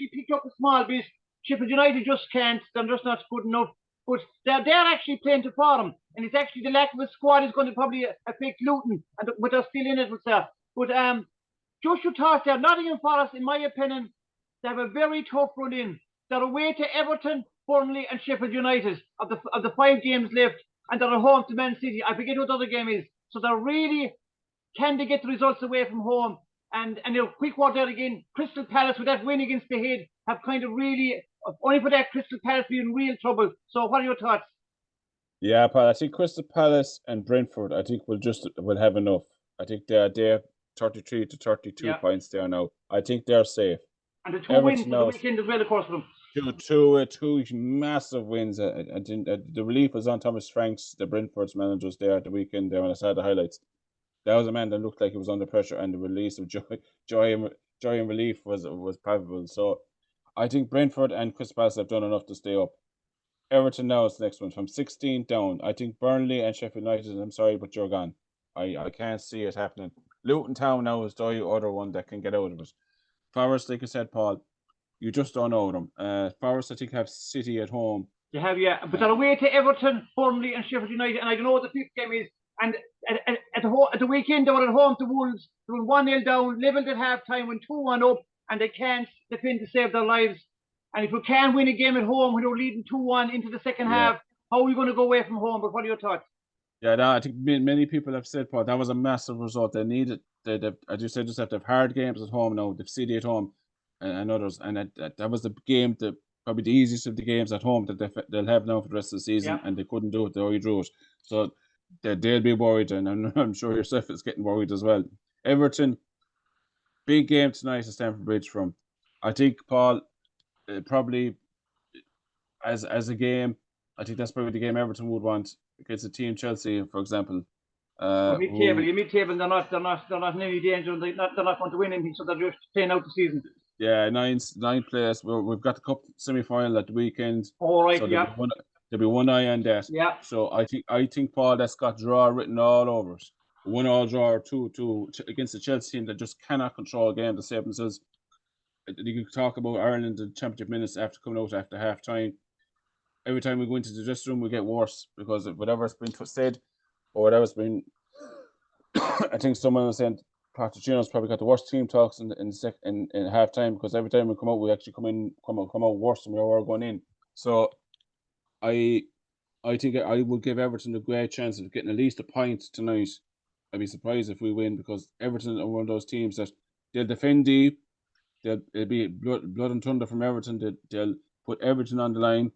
actually picked up a small bit. Sheffield United just can't. They're just not good enough. But they're actually playing to form, and it's actually the lack of a squad is going to probably affect Luton, but they're still in it with that. But just your thoughts there. Nottingham Forest, in my opinion, they have a very tough run in. They're away to Everton, Burnley, and Sheffield United of the 5 games left, and they're at home to Man City. I forget what the other game is. So they're really can they get the results away from home? And a quick word there again. Crystal Palace with that win against the Head have kind of really only for that Crystal Palace be in real trouble. So what are your thoughts? Yeah, Paul, I think Crystal Palace and Brentford, I think will have enough. I think they're 33 to 32 points there now. I think they're safe. And the two wins for the weekend as well, of course, for them. Two massive wins. I think the relief was on Thomas Franks, the Brentford's managers there at the weekend there when I saw the highlights. That was a man that looked like he was under pressure, and the release of joy and relief was palpable. So I think Brentford and Crystal Palace have done enough to stay up. Everton now is the next one from 16 down. I think Burnley and Sheffield United, I'm sorry, but you're gone. I can't see it happening. Luton Town now is the other one that can get out of it. Forest, like I said, Paul, you just don't know them. Forest, I think, have City at home. You have, yeah. But they're away to Everton, Burnley and Sheffield United, and I don't know what the fifth game is. And at the weekend, they were at home to Wolves. They were 1-0 down, levelled at half-time, went 2-1 up, and they can't defend to save their lives. And if we can't win a game at home when we're leading 2-1 into the second half, how are we going to go away from home? But what are your thoughts? Yeah, I think many people have said, Paul, that was a massive result. They needed, as you said, just have to have hard games at home now. They've City at home and others. And that was the game, probably the easiest of the games at home that they'll have now for the rest of the season. And they couldn't do it. They already drew it. So they'll be worried. And I'm sure yourself is getting worried as well. Everton, big game tonight at Stamford Bridge from. I think, Paul, probably as a game, I think that's probably the game Everton would want against a team Chelsea, for example. Mid-table, they're not in any danger. They're not going to win anything, so they're just playing out the season. Yeah, ninth place. We've got the cup semi-final at the weekend. All right, so there'll be one eye on that. Yeah. So I think Paul, that's got draw written all over it. 1-1 draw or 2-2 against the Chelsea team that just cannot control a game to save themselves. You can talk about Ireland and championship minutes after coming out after half time. Every time we go into the dressing room, we get worse because of whatever's been said or whatever's been. I think someone was saying Pochettino's probably got the worst team talks in half time because every time we come out, we actually come out worse than we were going in. So I think I would give Everton a great chance of getting at least a point tonight. I'd be surprised if we win because Everton are one of those teams that they'll defend deep. It'll be blood and thunder from Everton. They'll put Everton on the line.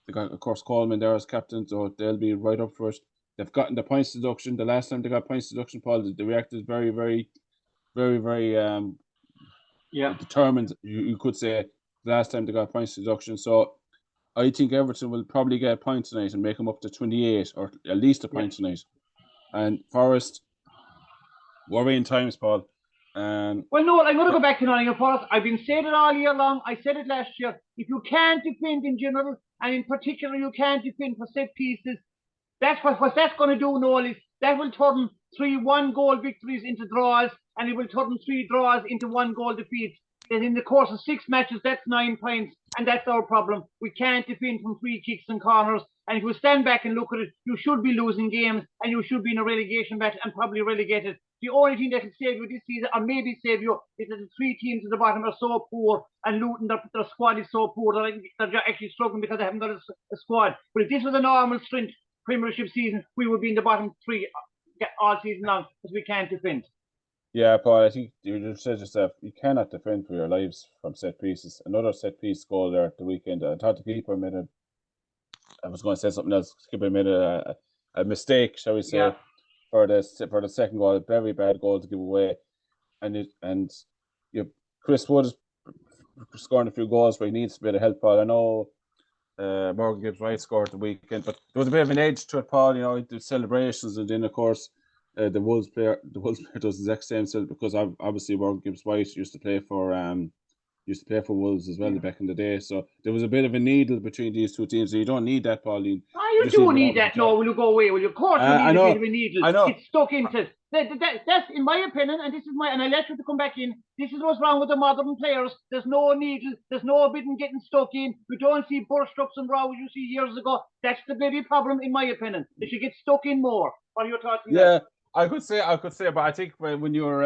They got, of course, Coleman there as captain, so they'll be right up for it. They've gotten the points deduction. The last time they got points deduction, Paul, they reacted very, very, very, very determined. You could say the last time they got points deduction. So I think Everton will probably get a point tonight and make them up to 28 or at least a point tonight. And Forest, worrying times, Paul. Well, no, I'm going to go back to Nottingham Forest. I've been saying it all year long. I said it last year. If you can't defend in general, and in particular you can't defend for set pieces, that's what that's going to do, Noel, is that will turn 3 1-goal victories into draws, and it will turn 3 draws into 1-goal defeats. Then in the course of 6 matches, that's 9 points, and that's our problem. We can't defend from free kicks and corners. And if we stand back and look at it, you should be losing games, and you should be in a relegation battle and probably relegated. The only thing that can save you this season, or maybe save you, is that the 3 teams at the bottom are so poor, and Luton, their squad is so poor that they're actually struggling because they haven't got a squad. But if this was a normal strength Premiership season, we would be in the bottom 3 all season long because we can't defend. Yeah, Paul, I think you just said yourself, you cannot defend for your lives from set pieces. Another set piece goal there at the weekend. I thought the keeper made I was going to say something else. The keeper made a mistake, shall we say, for the second goal. A very bad goal to give away. And Chris Wood is scoring a few goals where he needs a bit of help, Paul. I know Morgan Gibbs-White scored the weekend, but there was a bit of an edge to it, Paul. The celebrations, and then of course the Wolves player does the exact same because obviously Morgan Gibbs-White used to play for Wolves as well back in the day. So there was a bit of a needle between these two teams. So you don't need that, Pauline. You do need that. No, will you go away? Will you? Of course, you need a bit of a needle. I know. It's stuck into. That's in my opinion, and and I let you to come back in. This is what's wrong with the modern players. There's no needle, there's no bidding getting stuck in. We don't see burst-ups and rows you see years ago. That's the bloody problem, in my opinion. They should get stuck in more. What are your thoughts? Yeah, I could say, but I think when you're,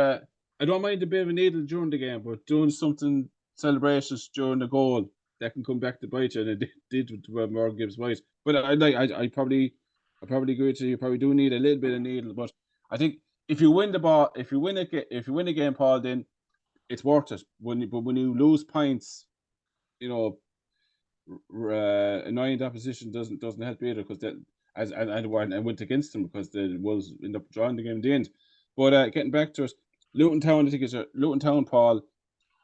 I don't mind a bit of a needle during the game, but doing something celebrations during the goal that can come back to bite you, and it did with Morgan Gibbs White. But I probably agree with you. You probably do need a little bit of needle, but I think if you win the ball, if you win a game, Paul, then it's worth it. But when you lose points, you know, annoying opposition doesn't help either, because that and went against them because the Wolves end up drawing the game in the end. But getting back to it, Luton Town, I think it's Luton Town, Paul.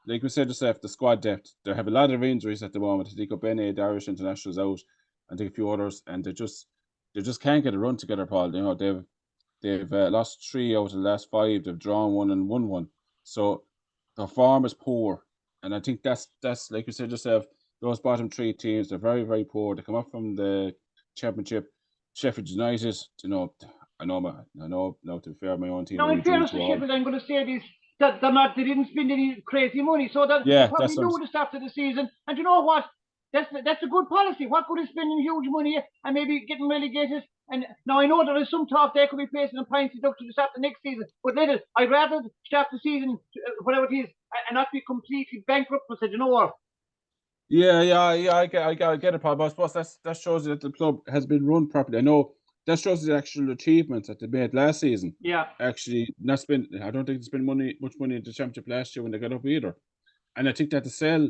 Like we said yourself, the squad depth. They have a lot of injuries at the moment. I think Bene, the Irish internationals out, and I think a few others, and they just can't get a run together, Paul. You know, they've lost 3 out of the last 5. They've drawn 1 and won 1. So their form is poor, and I think that's like you said yourself. Those bottom 3 teams, they're very, very poor. They come up from the Championship. Sheffield United, you know, I know. Now, to be fair, my own team. Now, in fairness to Sheffield, I'm going to say this: that they didn't spend any crazy money, so that they probably knew this after the season. And you know what? That's a good policy. What good is spending huge money and maybe getting relegated? And now I know there is some talk they could be facing a points deduction to start the next season, but let it. I'd rather start the season, whatever it is, and not be completely bankrupt. I said, you know what? Yeah, I get it, Paul. But I suppose that shows you that the club has been run properly. I know that shows the actual achievements that they made last season. Yeah. Actually, not spend. I don't think they spent much money in the Championship last year when they got up either. And I think that to sell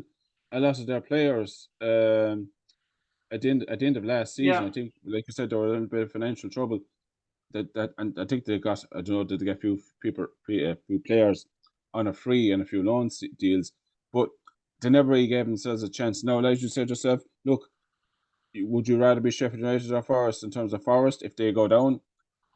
a lot of their players at the end of last season, I think, like you said, they were in a little bit of financial trouble. And I think they got, I don't know, did they get a few players on a free and a few loan deals, but they never really gave themselves a chance. Now, like you said yourself, look, would you rather be Sheffield United or Forest in terms of Forest if they go down?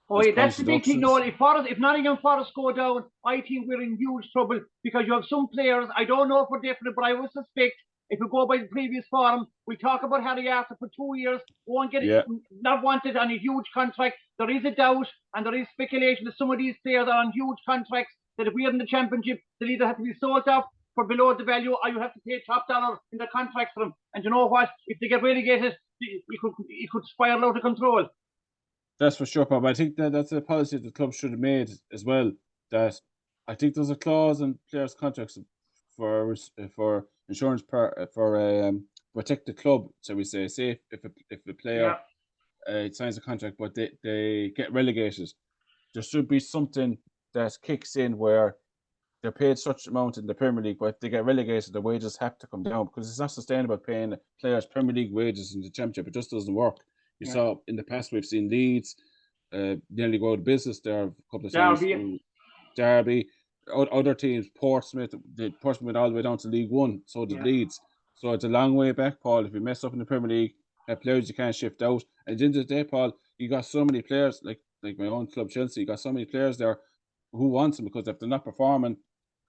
Oh, yeah, that's the big thing. No, if Nottingham Forest go down, I think we're in huge trouble, because you have some players, I don't know for definite, but I would suspect, if we go by the previous forum, we talk about Harry Arthur for 2 years, won't get it, not wanted on a huge contract. There is a doubt and there is speculation that some of these players are on huge contracts, that if we are in the Championship, they'll either have to be sold off for below the value, or you have to pay top dollar in the contracts for them. And you know what? If they get relegated, it could spiral out of control. That's for sure, Bob. I think that's a policy the club should have made as well. That I think there's a clause in players' contracts for insurance for protect the club. So we say if a player signs a contract but they get relegated, there should be something that kicks in where they're paid such amount in the Premier League, but if they get relegated, the wages have to come down, because it's not sustainable paying players Premier League wages in the Championship. It just doesn't work. You saw in the past, we've seen Leeds nearly go out of business there a couple of times. Derby, other teams, Portsmouth went all the way down to League One, so did Leeds. So it's a long way back, Paul. If you mess up in the Premier League, players you can't shift out. And at the end of the day, Paul, you got so many players, like my own club, Chelsea, you got so many players there who want them, because if they're not performing,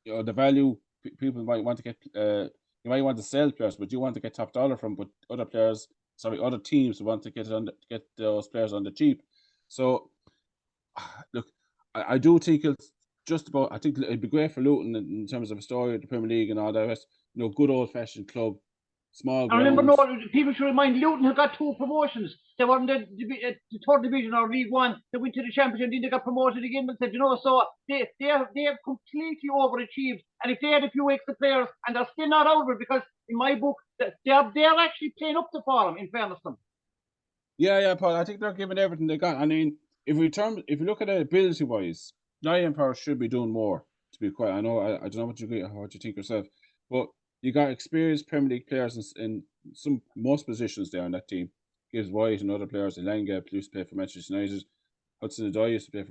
you know, the value people might want to get, you might want to sell players, but you want to get top dollar from, but other teams want to get those players on the cheap. So, look, I do think it's just about. I think it'd be great for Luton in terms of a story of the Premier League and all that rest. You know, good old fashioned club, small grounds. I remember, people should remind, Luton have got 2 promotions. They were in the 3rd division or League One. They went to the Championship, and then they got promoted again. But said, you know, so they have completely overachieved. And if they had a few extra players, and they're still not out of it, because in my book, they're actually playing up to form, in fairness to them. Yeah, Paul. I think they're giving everything they got. I mean, if you look at it ability wise, Nottingham Forest should be doing more. To be quite, I know, I don't know what you think yourself, but you got experienced Premier League players in most positions there on that team. Gibbs White and other players. Elanga used to play for Manchester United. Hudson-Odoi used to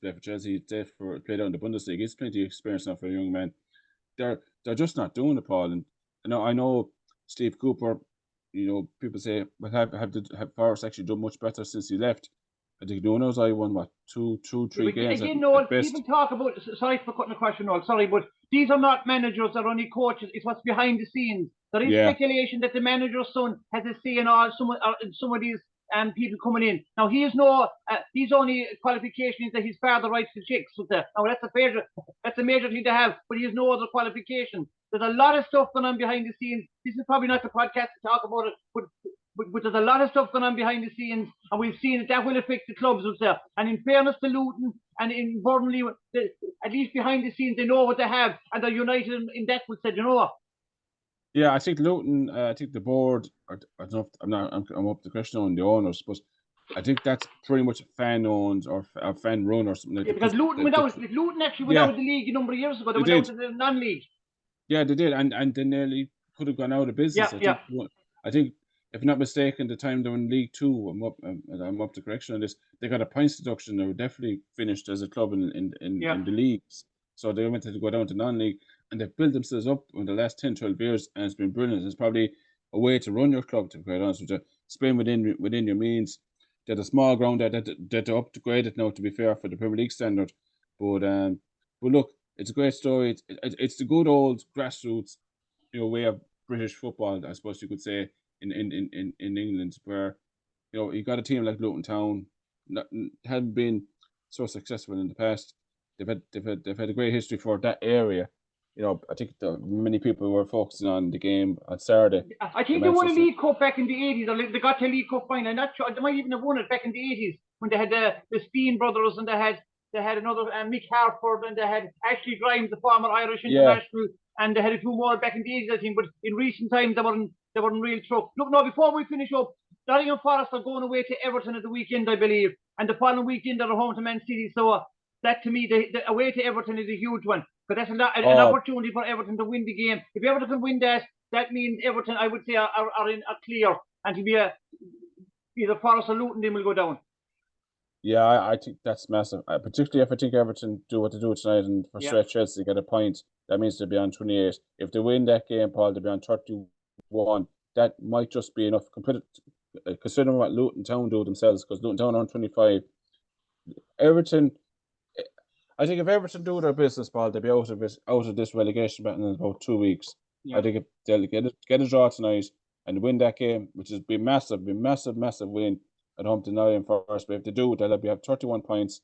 play for Chelsea. He played out in the Bundesliga. He's plenty of experience now for a young man. They're just not doing it, Paul. And I know Steve Cooper. You know, people say, "But have Forest actually done much better since he left?" I think Nuno's won 2-3 games. Again, Noel, people talk about. Sorry for cutting the question, Noel. Sorry, but these are not managers; they're only coaches. It's what's behind the scenes. There is speculation that the manager's son has a say in some of these people coming in. Now he has no, his only qualification is that his father writes the checks. So now that's a major thing to have, but he has no other qualification. There's a lot of stuff going on behind the scenes. This is probably not the podcast to talk about it, but there's a lot of stuff going on behind the scenes, and we've seen that will affect the clubs as well. And in fairness to Luton and in Burnley, at least behind the scenes, they know what they have, and they're united in that. Would said, you know what? Yeah, I think Luton. I think the board. I don't know. I'm up to question on the owners, but I think that's pretty much fan owned or fan run or something like that. Because Luton went out. Luton actually went out of the league a number of years ago. They went out of the non-league. Yeah, they did, and they nearly could have gone out of business. I think, if not mistaken, the time they were in League Two, I'm up to correction on this. They got a points deduction. They were definitely finished as a club in the leagues, so they wanted to go down to non-league, and they've built themselves up in the last 10, 12 years, and it's been brilliant. It's probably a way to run your club, to be quite honest with you. Spend within your means. They had a small ground that they're upgraded now, to be fair, for the Premier League standard, but look. It's a great story. It's the good old grassroots, way of British football, I suppose you could say, in England, where you got a team like Luton Town, haven't been so successful in the past. They've had a great history for that area. I think many people were focusing on the game on Saturday. I think they won a League Cup back in the 80s, or they got to a League Cup final. I'm not sure. They might even have won it back in the 80s when they had the Steen brothers, and they had another Mick Harford, and they had Ashley Grimes, the former Irish international, and they had a few more back in the 80s, I think. But in recent times, they were in real trouble. Look, now, before we finish up, Nottingham Forest are going away to Everton at the weekend, I believe, and the following weekend they're home to Man City. So that, to me, the away to Everton is a huge one, because that's an opportunity for Everton to win the game. If Everton can win that means Everton, I would say, are clear, and to be either Forest or Luton, then will go down. Yeah, I think that's massive. Particularly if I think Everton do what they do tonight and for stretch Chelsea get a point, that means they'll be on 28. If they win that game, Paul, they'll be on 31. That might just be enough, considering what Luton Town do themselves, because Luton Town are on 25. Everton, I think if Everton do their business, Paul, they'll be out of this relegation battle in about 2 weeks. Yeah. I think if they'll get a draw tonight and win that game, which is be massive win at home to Nottingham Forest. But if they do, they'll have 31 points.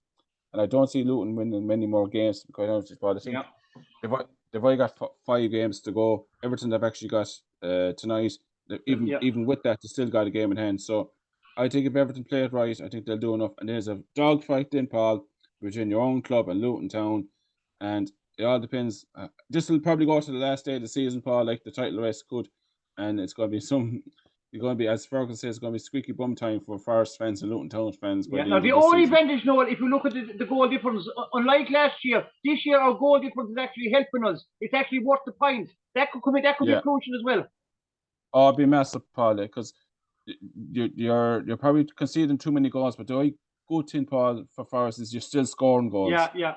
And I don't see Luton winning many more games, to be quite honest with you. I think they've only got 5 games to go. Everton have actually got tonight. Even with that, they still got a game in hand. So I think if Everton play it right, I think they'll do enough. And there's a dogfight then, Paul, between your own club and Luton Town. And it all depends. This will probably go to the last day of the season, Paul, like the title race could. And it's going to be as Ferguson says, it's going to be squeaky bum time for Forest fans and Luton Town fans. Now the only advantage, Noel, if you look at the goal difference, unlike last year, this year our goal difference is actually helping us. It's actually worth the point. That could be crucial as well. Oh, it'd be massive, Paul, because you're probably conceding too many goals, but the only good thing, Paul, for Forest is you're still scoring goals. Yeah.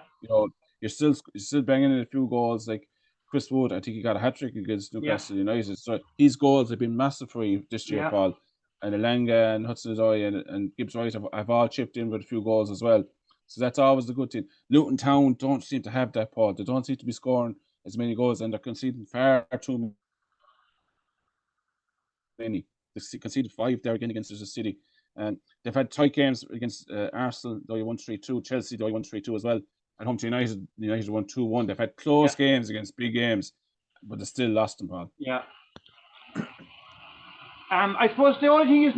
You're still banging in a few goals. Like Chris Wood, I think he got a hat-trick against Newcastle United. So his goals have been massive for you this year, Paul. And Elanga and Hudson-Odoi and Gibbs-White have all chipped in with a few goals as well. So that's always the good thing. Luton Town don't seem to have that, Paul. They don't seem to be scoring as many goals, and they're conceding far too many. They conceded 5 there again against the City. And they've had tight games against Arsenal, though you won 3-2. Chelsea, though you won 3-2 as well. At home to United won 2-1. They've had close games against big games, but they still lost them, Paul. Yeah. I suppose the only thing is,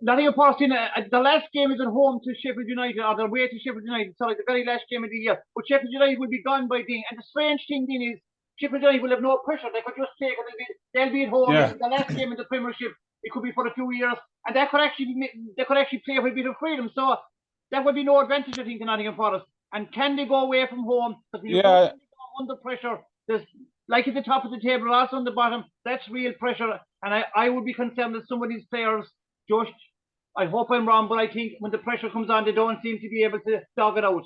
Nottingham Forest, the last game is at home to Sheffield United, or the way to Sheffield United, sorry, the very last game of the year. But Sheffield United will be gone by then. And the strange thing then is, Sheffield United will have no pressure. They could just take it. They'll be at home. Yeah. The last game in the Premiership, it could be for a few years, and they could actually play with a bit of freedom. So that would be no advantage, I think, in Nottingham Forest. And can they go away from home? Because when you go under pressure, there's like at the top of the table, also on the bottom. That's real pressure, and I would be concerned that some of these players just. I hope I'm wrong, but I think when the pressure comes on, they don't seem to be able to dog it out.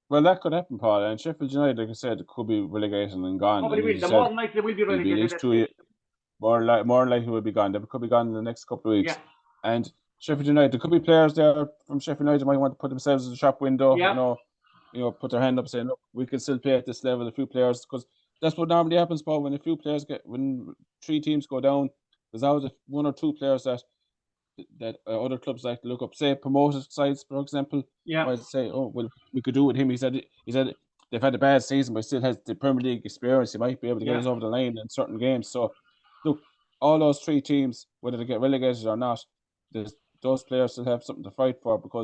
Well, that could happen, Paul. And Sheffield United, like I said, it could be relegation and gone. More than likely, they will be relegated. At least 2 years. More likely will be gone. They could be gone in the next couple of weeks. Yeah. And Sheffield United, there could be players there from Sheffield United who might want to put themselves in the shop window. Yeah. Put their hand up saying, "Look, we can still play at this level." A few players, because that's what normally happens, Paul. When 3 teams go down, there's always one or two players that other clubs like to look up. Say promoted sides, for example. Yeah. Might say, oh well, we could do with him. He said they've had a bad season, but still has the Premier League experience. He might be able to get us over the line in certain games. So, look, all those three teams, whether they get relegated or not, those players still have something to fight for because